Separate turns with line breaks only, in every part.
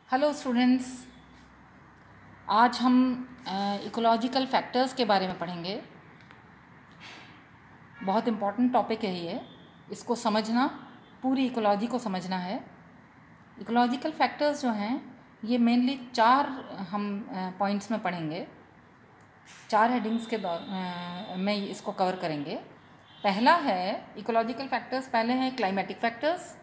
Hello students, आज हम ecological factors के बारे में पढ़ेंगे। बहुत इम्पॉर्टेंट टॉपिक है ये। इसको समझना, पूरी इकोलॉजी को समझना है। इकोलॉजिकल फैक्टर्स जो हैं ये मेनली 4 हम पॉइंट्स में पढ़ेंगे। 4 हेडिंग्स के में इसको कवर करेंगे। पहला है इकोलॉजिकल फैक्टर्स, पहले हैं क्लाइमेटिक फैक्टर्स।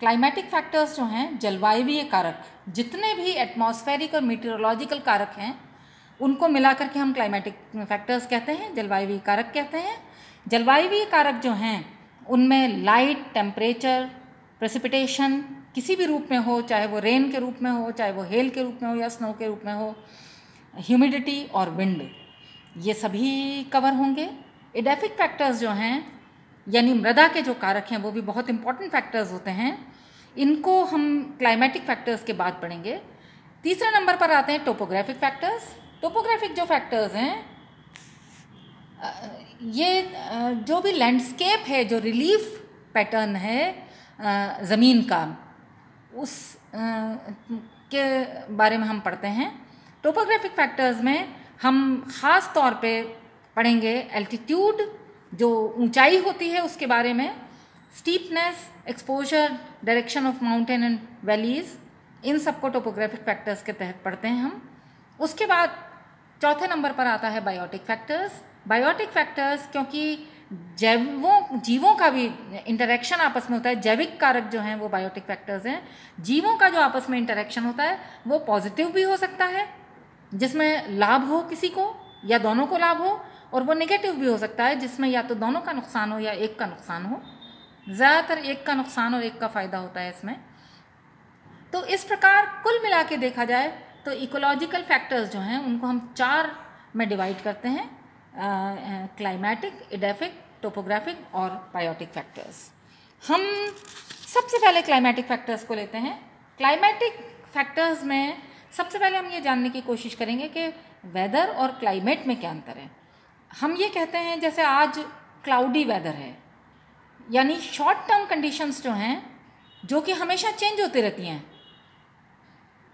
क्लाइमेटिक फैक्टर्स जो हैं, जलवायवीय कारक, जितने भी एटमॉस्फेरिक और मीटेरोलॉजिकल कारक हैं उनको मिला करके हम क्लाइमेटिक फैक्टर्स कहते हैं, जलवायवीय कारक कहते हैं। जलवायवीय कारक जो हैं उनमें लाइट, टेम्परेचर, प्रेसिपिटेशन किसी भी रूप में हो, चाहे वो रेन के रूप में हो, चाहे वो हेल के रूप में हो या स्नो के रूप में हो, ह्यूमिडिटी और विंड, ये सभी कवर होंगे। एडेफिक फैक्टर्स जो हैं यानी मृदा के जो कारक हैं वो भी बहुत इंपॉर्टेंट फैक्टर्स होते हैं। इनको हम क्लाइमेटिक फैक्टर्स के बाद पढ़ेंगे। तीसरे नंबर पर आते हैं टोपोग्राफिक फैक्टर्स। टोपोग्राफिक जो फैक्टर्स हैं ये जो भी लैंडस्केप है, जो रिलीफ पैटर्न है ज़मीन का, उस के बारे में हम पढ़ते हैं। टोपोग्राफिक फैक्टर्स में हम ख़ास तौर पे पढ़ेंगे एल्टीट्यूड, जो ऊंचाई होती है उसके बारे में, steepness, exposure, direction of mountain and valleys, इन सबको टोपोग्राफिक फैक्टर्स के तहत पढ़ते हैं हम। उसके बाद चौथे नंबर पर आता है बायोटिक फैक्टर्स। बायोटिक फैक्टर्स क्योंकि जीवों का भी इंटरेक्शन आपस में होता है, जैविक कारक जो हैं वो बायोटिक फैक्टर्स हैं। जीवों का जो आपस में इंटरेक्शन होता है वो पॉजिटिव भी हो सकता है, जिसमें लाभ हो किसी को या दोनों को लाभ हो, और वो नेगेटिव भी हो सकता है जिसमें या तो दोनों का नुकसान हो या एक का नुकसान हो। ज़्यादातर एक का नुकसान और एक का फ़ायदा होता है इसमें। तो इस प्रकार कुल मिला के देखा जाए तो इकोलॉजिकल फैक्टर्स जो हैं उनको हम 4 में डिवाइड करते हैं, क्लाइमेटिक, एडेफिक, टोपोग्राफिक और बायोटिक फैक्टर्स। हम सबसे पहले क्लाइमेटिक फैक्टर्स को लेते हैं। क्लाइमेटिक फैक्टर्स में सबसे पहले हम ये जानने की कोशिश करेंगे कि वेदर और क्लाइमेट में क्या अंतर है। हम ये कहते हैं जैसे आज क्लाउडी वेदर है, यानी शॉर्ट टर्म कंडीशंस जो हैं जो कि हमेशा चेंज होती रहती हैं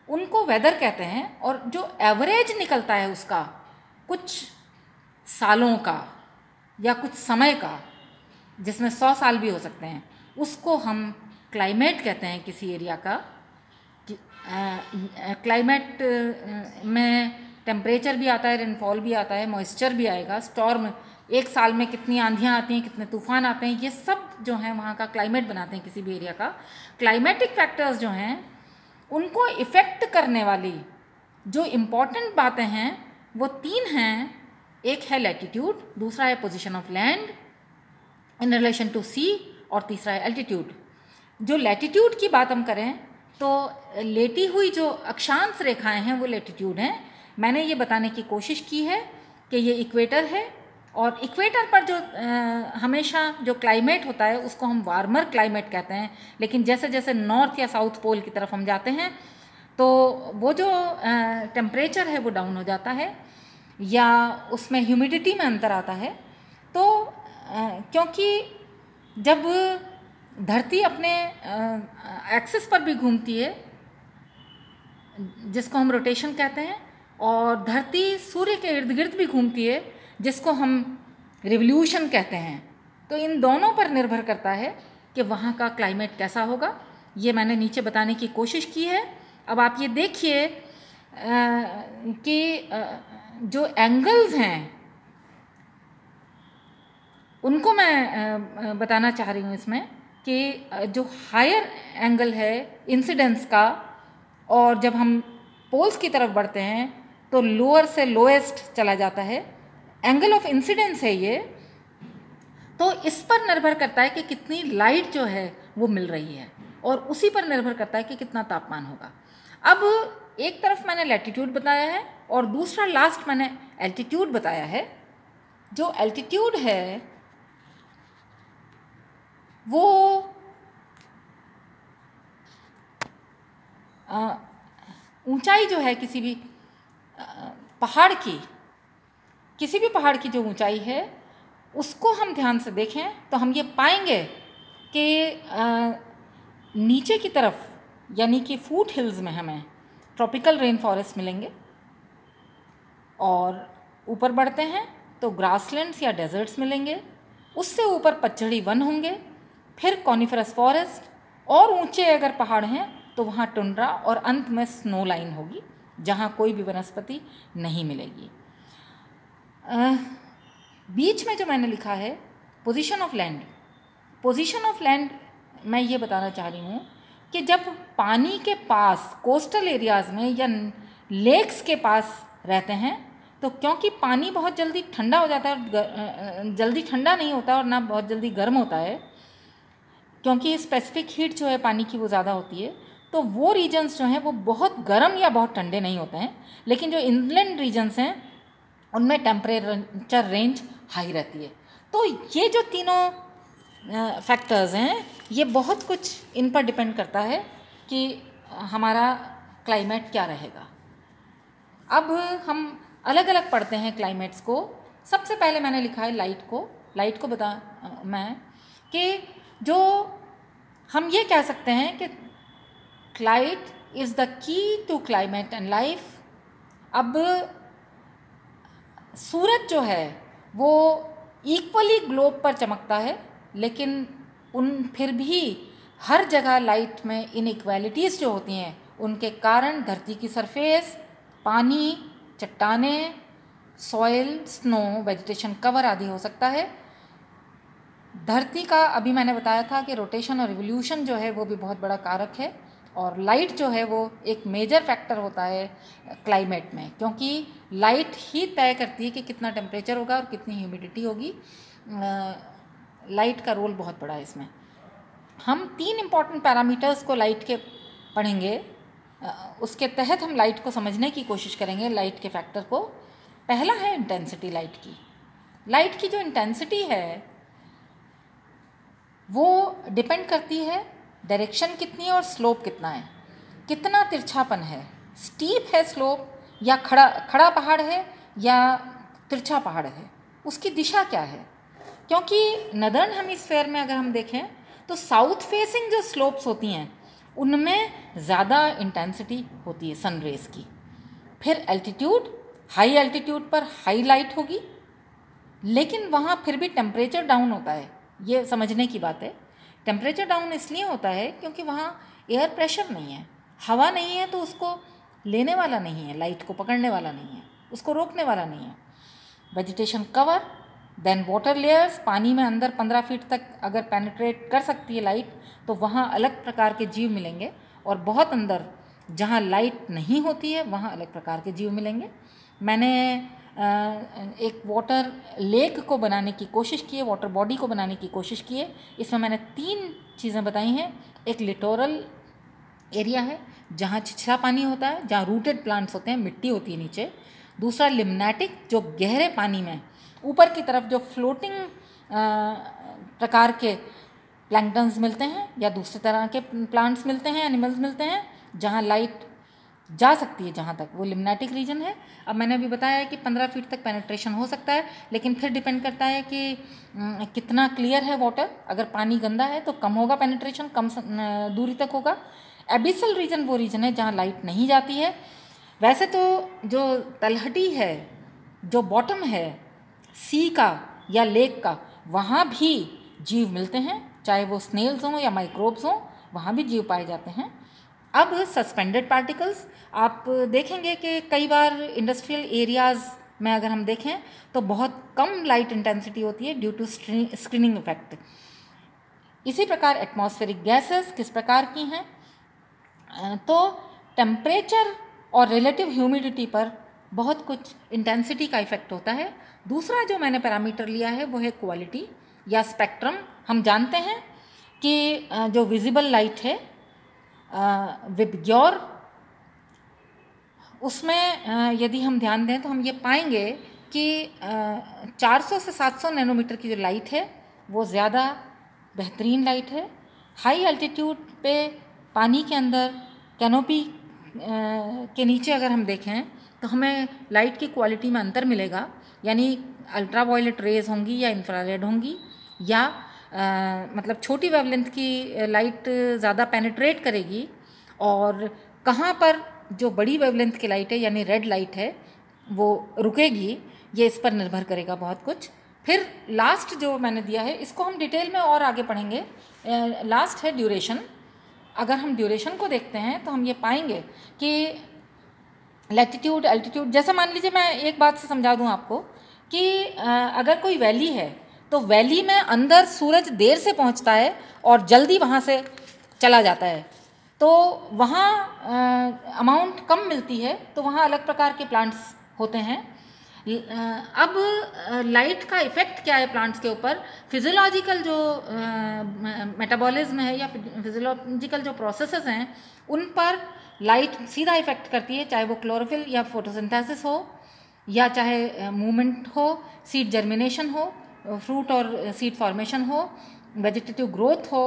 उनको वेदर कहते हैं, और जो एवरेज निकलता है उसका कुछ सालों का या कुछ समय का, जिसमें 100 साल भी हो सकते हैं, उसको हम क्लाइमेट कहते हैं किसी एरिया का। क्लाइमेट में टेम्परेचर भी आता है, रेनफॉल भी आता है, मॉइस्चर भी आएगा, स्टॉर्म, एक साल में कितनी आंधियाँ आती हैं, कितने तूफान आते हैं, ये सब जो हैं वहाँ का क्लाइमेट बनाते हैं किसी भी एरिया का। क्लाइमेटिक फैक्टर्स जो हैं उनको इफ़ेक्ट करने वाली जो इम्पॉर्टेंट बातें हैं वो 3 हैं। एक है लैटिट्यूड, दूसरा है position of land in relation to sea, और तीसरा है एल्टीट्यूड। जो लैटिट्यूड की बात हम करें तो लेटी हुई जो अक्षांश रेखाएं हैं वो लैटिट्यूड हैं। मैंने ये बताने की कोशिश की है कि ये इक्वेटर है, और इक्वेटर पर जो हमेशा जो क्लाइमेट होता है उसको हम वार्मर क्लाइमेट कहते हैं, लेकिन जैसे जैसे नॉर्थ या साउथ पोल की तरफ हम जाते हैं तो वो जो टेम्परेचर है वो डाउन हो जाता है, या उसमें ह्यूमिडिटी में अंतर आता है। तो क्योंकि जब धरती अपने एक्सिस पर भी घूमती है, जिसको हम रोटेशन कहते हैं, और धरती सूर्य के इर्द गिर्द भी घूमती है, जिसको हम रिवोल्यूशन कहते हैं, तो इन दोनों पर निर्भर करता है कि वहाँ का क्लाइमेट कैसा होगा। ये मैंने नीचे बताने की कोशिश की है। अब आप ये देखिए कि जो एंगल्स हैं उनको मैं बताना चाह रही हूँ इसमें कि जो हायर एंगल है इंसिडेंस का, और जब हम पोल्स की तरफ बढ़ते हैं तो लोअर से लोएस्ट चला जाता है, एंगल ऑफ इंसिडेंस है ये। तो इस पर निर्भर करता है कि कितनी लाइट जो है वो मिल रही है, और उसी पर निर्भर करता है कि कितना तापमान होगा। अब एक तरफ मैंने लैटिट्यूड बताया है और दूसरा लास्ट मैंने एल्टीट्यूड बताया है। जो एल्टीट्यूड है वो ऊंचाई जो है किसी भी पहाड़ की, किसी भी पहाड़ की जो ऊंचाई है उसको हम ध्यान से देखें तो हम ये पाएंगे कि नीचे की तरफ यानी कि फूट हिल्स में हमें ट्रॉपिकल रेन फॉरेस्ट मिलेंगे, और ऊपर बढ़ते हैं तो ग्रासलैंड्स या डेजर्ट्स मिलेंगे, उससे ऊपर पचड़ी वन होंगे, फिर कॉनिफरस फॉरेस्ट, और ऊंचे अगर पहाड़ हैं तो वहाँ टुंड्रा, और अंत में स्नो लाइन होगी जहाँ कोई भी वनस्पति नहीं मिलेगी। बीच में जो मैंने लिखा है position of land, position of land मैं ये बताना चाह रही हूँ कि जब पानी के पास कोस्टल एरियाज़ में या लेक्स के पास रहते हैं तो क्योंकि पानी बहुत जल्दी ठंडा हो जाता है, और जल्दी ठंडा नहीं होता और ना बहुत जल्दी गर्म होता है, क्योंकि स्पेसिफिक हीट जो है पानी की वो ज़्यादा होती है, तो वो रीजन्स जो हैं वो बहुत गर्म या बहुत ठंडे नहीं होते हैं। लेकिन जो इनलैंड रीजन्स हैं उनमें टेम्परेचर रेंज हाई रहती है। तो ये जो तीनों फैक्टर्स हैं ये बहुत कुछ इन पर डिपेंड करता है कि हमारा क्लाइमेट क्या रहेगा। अब हम अलग अलग पढ़ते हैं क्लाइमेट्स को। सबसे पहले मैंने लिखा है लाइट को बता मैं कि जो हम ये कह सकते हैं कि light is the key to climate and life. अब सूरज जो है वो इक्वली ग्लोब पर चमकता है, लेकिन फिर भी हर जगह लाइट में इनइक्वालिटीज़ जो होती हैं उनके कारण धरती की सरफेस, पानी, चट्टानें, सॉइल, स्नो, वेजिटेशन कवर आदि हो सकता है। धरती का अभी मैंने बताया था कि रोटेशन और रिवोल्यूशन जो है वो भी बहुत बड़ा कारक है, और लाइट जो है वो एक मेजर फैक्टर होता है क्लाइमेट में, क्योंकि लाइट ही तय करती है कि कितना टेम्परेचर होगा और कितनी ह्यूमिडिटी होगी। लाइट का रोल बहुत बड़ा है इसमें। हम 3 इम्पॉर्टेंट पैरामीटर्स को लाइट के पढ़ेंगे, उसके तहत हम लाइट को समझने की कोशिश करेंगे, लाइट के फैक्टर को। पहला है इंटेंसिटी लाइट की। लाइट की जो इंटेंसिटी है वो डिपेंड करती है डायरेक्शन कितनी है और स्लोप कितना है, कितना तिरछापन है, स्टीप है स्लोप या खड़ा पहाड़ है या तिरछा पहाड़ है, उसकी दिशा क्या है। क्योंकि नदर्न हेमिस्फेयर में अगर हम देखें तो साउथ फेसिंग जो स्लोप्स होती हैं उनमें ज़्यादा इंटेंसिटी होती है सन रेज की। फिर एल्टीट्यूड, हाई एल्टीट्यूड पर हाई लाइट होगी, लेकिन वहाँ फिर भी टेम्परेचर डाउन होता है। ये समझने की बात है। टेम्परेचर डाउन इसलिए होता है क्योंकि वहाँ एयर प्रेशर नहीं है, हवा नहीं है, तो उसको लेने वाला नहीं है, लाइट को पकड़ने वाला नहीं है, उसको रोकने वाला नहीं है। Vegetation cover, then water layers, पानी में अंदर 15 फीट तक अगर पेनिट्रेट कर सकती है लाइट तो वहाँ अलग प्रकार के जीव मिलेंगे, और बहुत अंदर जहाँ लाइट नहीं होती है वहाँ अलग प्रकार के जीव मिलेंगे। मैंने एक वाटर लेक को बनाने की कोशिश की है, वाटर बॉडी को बनाने की कोशिश की है। इसमें मैंने 3 चीज़ें बताई हैं। एक लिटोरल एरिया है जहाँ छिछरा पानी होता है, जहाँ रूटेड प्लांट्स होते हैं, मिट्टी होती है नीचे। दूसरा लिम्नेटिक, जो गहरे पानी में ऊपर की तरफ जो फ्लोटिंग प्रकार के प्लैंक्टन्स मिलते हैं या दूसरे तरह के प्लांट्स मिलते हैं, एनिमल्स मिलते हैं, जहाँ लाइट जा सकती है, जहाँ तक वो लिम्नेटिक रीजन है। अब मैंने अभी बताया है कि 15 फीट तक पेनिट्रेशन हो सकता है, लेकिन फिर डिपेंड करता है कि कितना क्लियर है वाटर। अगर पानी गंदा है तो कम होगा पेनिट्रेशन, कम दूरी तक होगा। एबिसल रीजन वो रीजन है जहाँ लाइट नहीं जाती है। वैसे तो जो तलहटी है, जो बॉटम है सी का या लेक का, वहाँ भी जीव मिलते हैं, चाहे वो स्नेल्स हों या माइक्रोब्स हों, वहाँ भी जीव पाए जाते हैं। अब सस्पेंडेड पार्टिकल्स, आप देखेंगे कि कई बार इंडस्ट्रियल एरियाज़ में अगर हम देखें तो बहुत कम लाइट इंटेंसिटी होती है ड्यू टू स्क्रीनिंग इफेक्ट। इसी प्रकार एटमॉस्फेरिक गैसेस किस प्रकार की हैं, तो टेम्परेचर और रिलेटिव ह्यूमिडिटी पर बहुत कुछ इंटेंसिटी का इफेक्ट होता है। दूसरा जो मैंने पैरामीटर लिया है वो है क्वालिटी या स्पेक्ट्रम। हम जानते हैं कि जो विजिबल लाइट है विबग्योर, उसमें यदि हम ध्यान दें तो हम ये पाएंगे कि 400 से 700 नैनोमीटर की जो लाइट है वो ज़्यादा बेहतरीन लाइट है। हाई एल्टीट्यूड पे पानी के अंदर कैनोपी के नीचे अगर हम देखें तो हमें लाइट की क्वालिटी में अंतर मिलेगा, यानी अल्ट्रा वायलेट रेज होंगी या इंफ्रारेड होंगी, या मतलब छोटी वेवलेंथ की लाइट ज़्यादा पेनिट्रेट करेगी और कहाँ पर जो बड़ी वेवलेंथ की लाइट है यानी रेड लाइट है वो रुकेगी, ये इस पर निर्भर करेगा बहुत कुछ। फिर लास्ट जो मैंने दिया है इसको हम डिटेल में और आगे पढ़ेंगे। लास्ट है ड्यूरेशन। अगर हम ड्यूरेशन को देखते हैं तो हम ये पाएंगे कि लैटिट्यूड एल्टीट्यूड, जैसे मान लीजिए मैं एक बात से समझा दूं आपको कि अगर कोई वैली है तो वैली में अंदर सूरज देर से पहुंचता है और जल्दी वहाँ से चला जाता है, तो वहाँ अमाउंट कम मिलती है, तो वहाँ अलग प्रकार के प्लांट्स होते हैं। अब लाइट का इफ़ेक्ट क्या है प्लांट्स के ऊपर? फिजियोलॉजिकल जो मेटाबॉलिज्म है या फिजियोलॉजिकल जो प्रोसेसेस हैं उन पर लाइट सीधा इफ़ेक्ट करती है, चाहे वो क्लोरोफिल या फोटोसिंथेसिस हो, या चाहे मूवमेंट हो, सीड जर्मिनेशन हो, फ्रूट और सीड फॉर्मेशन हो, वेजिटेटिव ग्रोथ हो,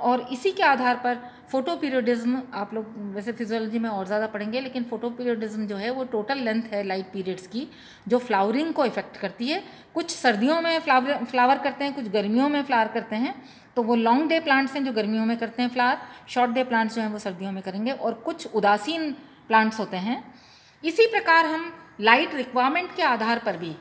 और इसी के आधार पर फोटो पीरियडिज्म, आप लोग वैसे फिजियोलॉजी में और ज़्यादा पढ़ेंगे, लेकिन फोटो पीरियडिज्म जो है वो टोटल लेंथ है लाइट पीरियड्स की, जो फ्लावरिंग को इफ़ेक्ट करती है। कुछ सर्दियों में फ्लावर करते हैं, कुछ गर्मियों में फ्लावर करते हैं, तो वो लॉन्ग डे प्लांट्स हैं जो गर्मियों में करते हैं फ्लावर, शॉर्ट डे प्लांट्स जो हैं वो सर्दियों में करेंगे, और कुछ उदासीन प्लांट्स होते हैं। इसी प्रकार हम लाइट रिक्वायरमेंट के आधार पर भी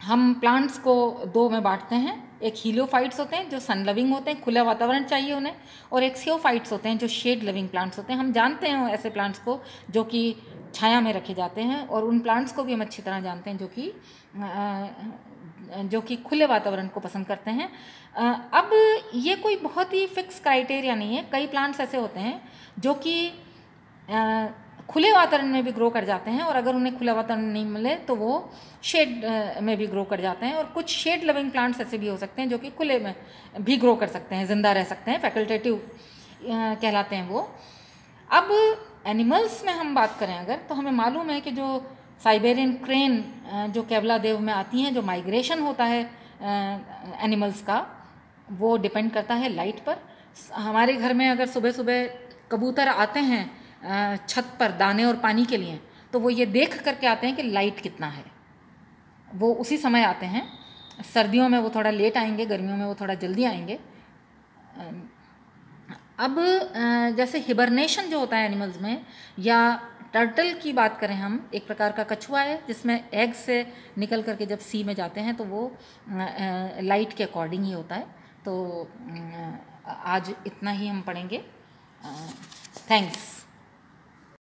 हम प्लांट्स को दो में बांटते हैं। एक हीलियोफाइट्स होते हैं जो सन लविंग होते हैं, खुला वातावरण चाहिए उन्हें, और एक सियोफाइट्स होते हैं जो शेड लविंग प्लांट्स होते हैं। हम जानते हैं ऐसे प्लांट्स को जो कि छाया में रखे जाते हैं, और उन प्लांट्स को भी हम अच्छी तरह जानते हैं जो कि खुले वातावरण को पसंद करते हैं। अब ये कोई बहुत ही फिक्स क्राइटेरिया नहीं है। कई प्लांट्स ऐसे होते हैं जो कि खुले वातावरण में भी ग्रो कर जाते हैं, और अगर उन्हें खुला वातावरण नहीं मिले तो वो शेड में भी ग्रो कर जाते हैं, और कुछ शेड लविंग प्लांट्स ऐसे भी हो सकते हैं जो कि खुले में भी ग्रो कर सकते हैं, ज़िंदा रह सकते हैं, फैकल्टेटिव कहलाते हैं वो। अब एनिमल्स में हम बात करें अगर, तो हमें मालूम है कि जो साइबेरियन क्रेन जो केवलादेव में आती हैं, जो माइग्रेशन होता है एनिमल्स का, वो डिपेंड करता है लाइट पर। हमारे घर में अगर सुबह सुबह कबूतर आते हैं छत पर दाने और पानी के लिए, तो वो ये देख करके आते हैं कि लाइट कितना है, वो उसी समय आते हैं। सर्दियों में वो थोड़ा लेट आएंगे, गर्मियों में वो थोड़ा जल्दी आएंगे। अब जैसे हिबरनेशन जो होता है एनिमल्स में, या टर्टल की बात करें हम, एक प्रकार का कछुआ है जिसमें एग से निकल करके जब सी में जाते हैं तो वो लाइट के अकॉर्डिंग ही होता है। तो आज इतना ही हम पढ़ेंगे। थैंक्स।